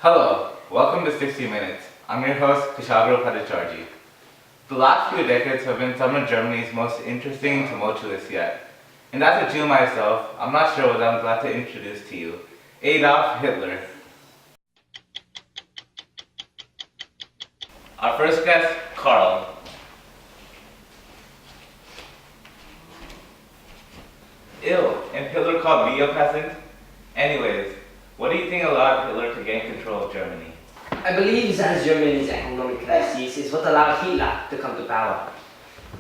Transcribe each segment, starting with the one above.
Hello, welcome to 60 Minutes. I'm your host, Kushabro Padacharji. The last few decades have been some of Germany's most interesting and tumultuous yet. And as a Jew myself, I'm not sure what I'm glad to introduce to you. Adolf Hitler. Our first guest, Karl. Ew, and Hitler called me a peasant? Anyways, what do you think allowed Hitler to gain control of Germany? I believe that Germany's economic crisis is what allowed Hitler to come to power.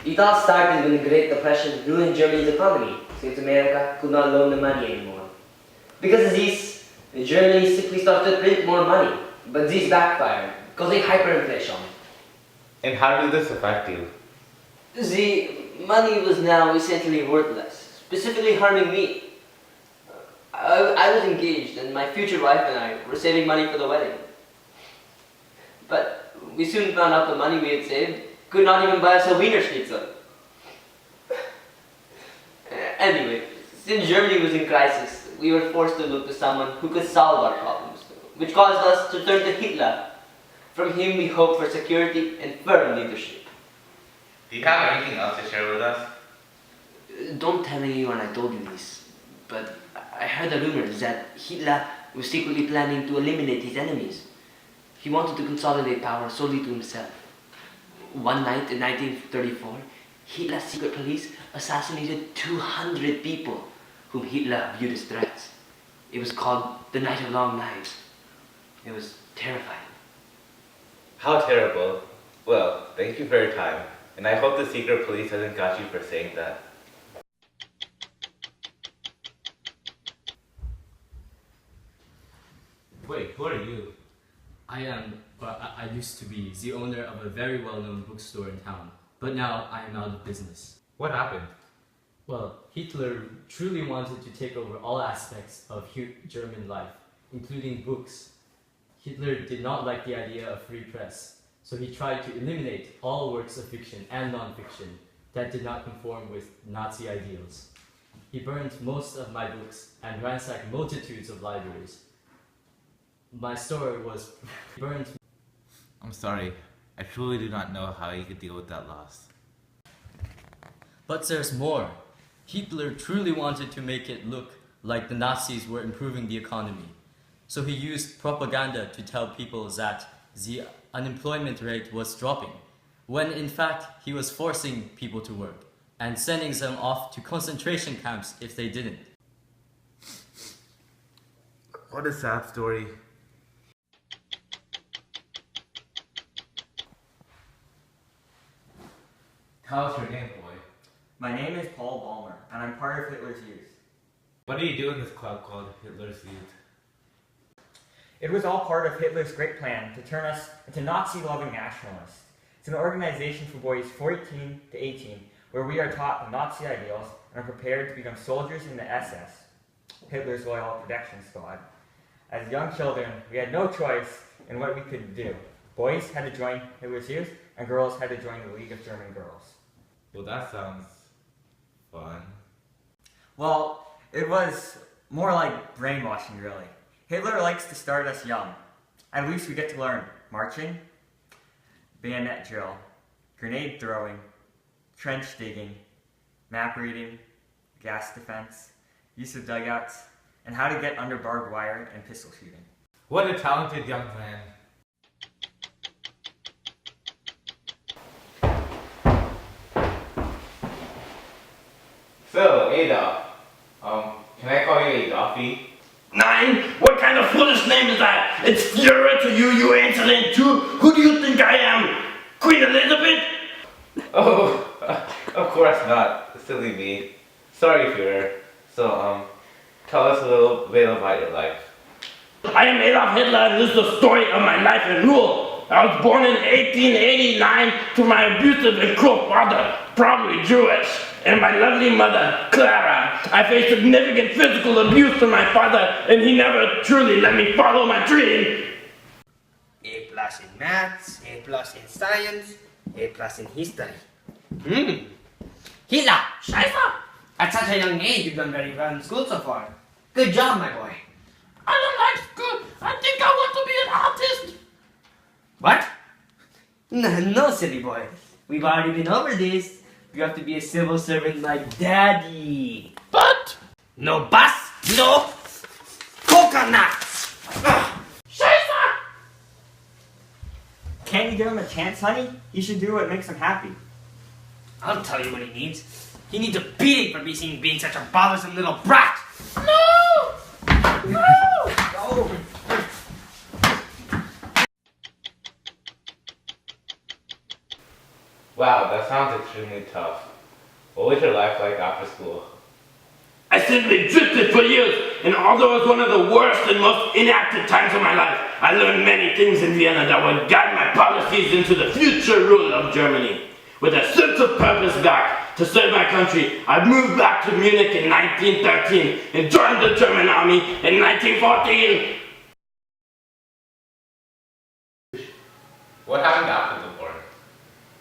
It all started when the Great Depression ruined Germany's economy, since America could not loan the money anymore. Because of this, Germany simply started to print more money, but this backfired, causing hyperinflation. And how did this affect you? The money was now essentially worthless, specifically harming me. I was engaged, and my future wife and I were saving money for the wedding. But we soon found out the money we had saved could not even buy us a Wiener Schnitzel. Anyway, since Germany was in crisis, we were forced to look to someone who could solve our problems, which caused us to turn to Hitler. From him we hope for security and firm leadership. Do you have anything else to share with us? Don't tell anyone I told you this, but I heard the rumors that Hitler was secretly planning to eliminate his enemies. He wanted to consolidate power solely to himself. One night in 1934, Hitler's secret police assassinated 200 people whom Hitler viewed as threats. It was called the Night of Long Knives. It was terrifying. How terrible. Well, thank you for your time, and I hope the secret police hasn't got you for saying that. Wait, who are you? I used to be the owner of a very well-known bookstore in town, but now I am out of business. What happened? Well, Hitler truly wanted to take over all aspects of German life, including books. Hitler did not like the idea of free press, so he tried to eliminate all works of fiction and non-fiction that did not conform with Nazi ideals. He burned most of my books and ransacked multitudes of libraries. My store was burned. I'm sorry. I truly do not know how you could deal with that loss. But there's more. Hitler truly wanted to make it look like the Nazis were improving the economy. So he used propaganda to tell people that the unemployment rate was dropping, when in fact he was forcing people to work and sending them off to concentration camps if they didn't. What a sad story. Tell us your name, boy. My name is Paul Ballmer, and I'm part of Hitler's Youth. What do you do in this club called Hitler's Youth? It was all part of Hitler's great plan to turn us into Nazi-loving nationalists. It's an organization for boys 14 to 18, where we are taught the Nazi ideals and are prepared to become soldiers in the SS, Hitler's Loyal Protection Squad. As young children, we had no choice in what we could do. Boys had to join Hitler's Youth, and girls had to join the League of German Girls. Well, that sounds fun. Well, it was more like brainwashing, really. Hitler likes to start us young. At least we get to learn marching, bayonet drill, grenade throwing, trench digging, map reading, gas defense, use of dugouts, and how to get under barbed wire and pistol shooting. What a talented young man. So, Adolf, can I call you Adolfi? Nine? What kind of foolish name is that? It's Führer to you, you insolent Jew. Who do you think I am? Queen Elizabeth? Oh, of course not. Silly me. Sorry, Führer. So, tell us a little bit about your life. I am Adolf Hitler, and this is the story of my life and rule. I was born in 1889 to my abusive and cruel father, probably Jewish, and my lovely mother, Clara. I faced significant physical abuse from my father, and he never truly let me follow my dream. A plus in maths, A plus in science, A plus in history. Hitler, Scheiße! At such a young age, you've done very well in school so far. Good job, my boy. I don't like school. I think I want to be an artist? What? No, silly boy. We've already been over this. You have to be a civil servant like Daddy. But No bus, no coconuts. Sheehy! Can't you give him a chance, honey? He should do what makes him happy. I'll tell you what he needs. He needs a beating for being such a bothersome little brat. No! No! Wow, that sounds extremely tough. What was your life like after school? I simply drifted for years, and although it was one of the worst and most inactive times of my life, I learned many things in Vienna that would guide my policies into the future rule of Germany. With a sense of purpose back to serve my country, I moved back to Munich in 1913 and joined the German army in 1914. What happened after the war?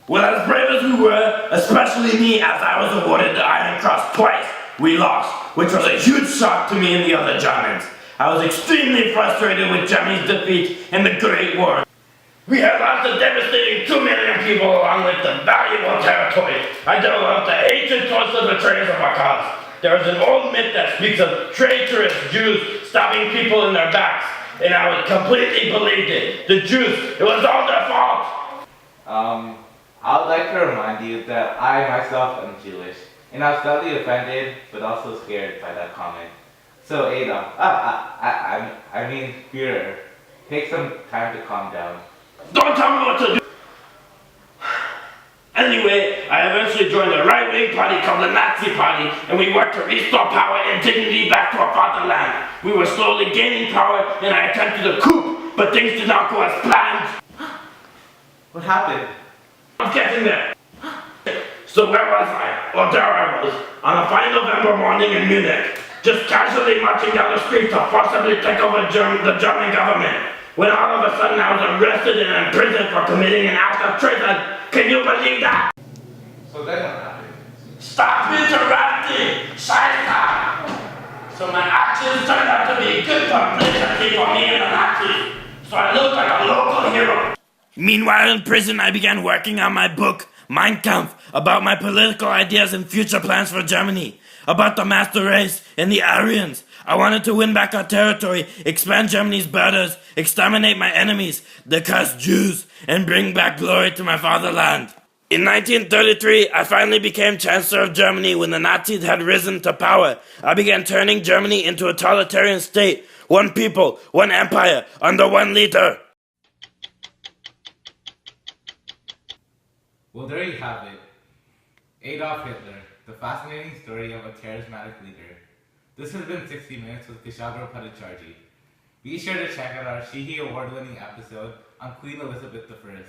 Well, as brave as we were, especially me as I was awarded the Iron Cross twice, we lost, which was a huge shock to me and the other Germans. I was extremely frustrated with Germany's defeat in the Great War. We had lost a devastating 2 million people along with the valuable territory. I developed the hatred towards the betrayers of our cause. There is an old myth that speaks of traitorous Jews stabbing people in their backs, and I would completely believed it. The Jews, it was all their fault. I would like to remind you that I myself am Jewish, and I was slightly offended, but also scared by that comment. So Adolf, I mean Führer, take some time to calm down. Don't tell me what to do. Anyway, I eventually joined a right-wing party called the Nazi Party, and we worked to restore power and dignity back to our fatherland. We were slowly gaining power, and I attempted a coup, but things did not go as planned. What happened? I'm getting there. So where was I? Well, there I was, on a fine November morning in Munich, just casually marching down the street to forcibly take over the German government, when all of a sudden I was arrested and imprisoned for committing an act of treason. Can you believe that? So then what happened? Stop interrupting! Sheehy! So my actions turned out to be good publicity for me and the Nazis, so I looked like a local hero. Meanwhile in prison I began working on my book, Mein Kampf, about my political ideas and future plans for Germany, about the master race and the Aryans. I wanted to win back our territory, expand Germany's borders, exterminate my enemies, the cursed Jews, and bring back glory to my fatherland. In 1933, I finally became Chancellor of Germany when the Nazis had risen to power. I began turning Germany into a totalitarian state, one people, one empire, under one leader. Well, there you have it. Adolf Hitler, the fascinating story of a charismatic leader. This has been 60 Minutes with Kushagra Padacharji. Be sure to check out our Sheehy award-winning episode on Queen Elizabeth I.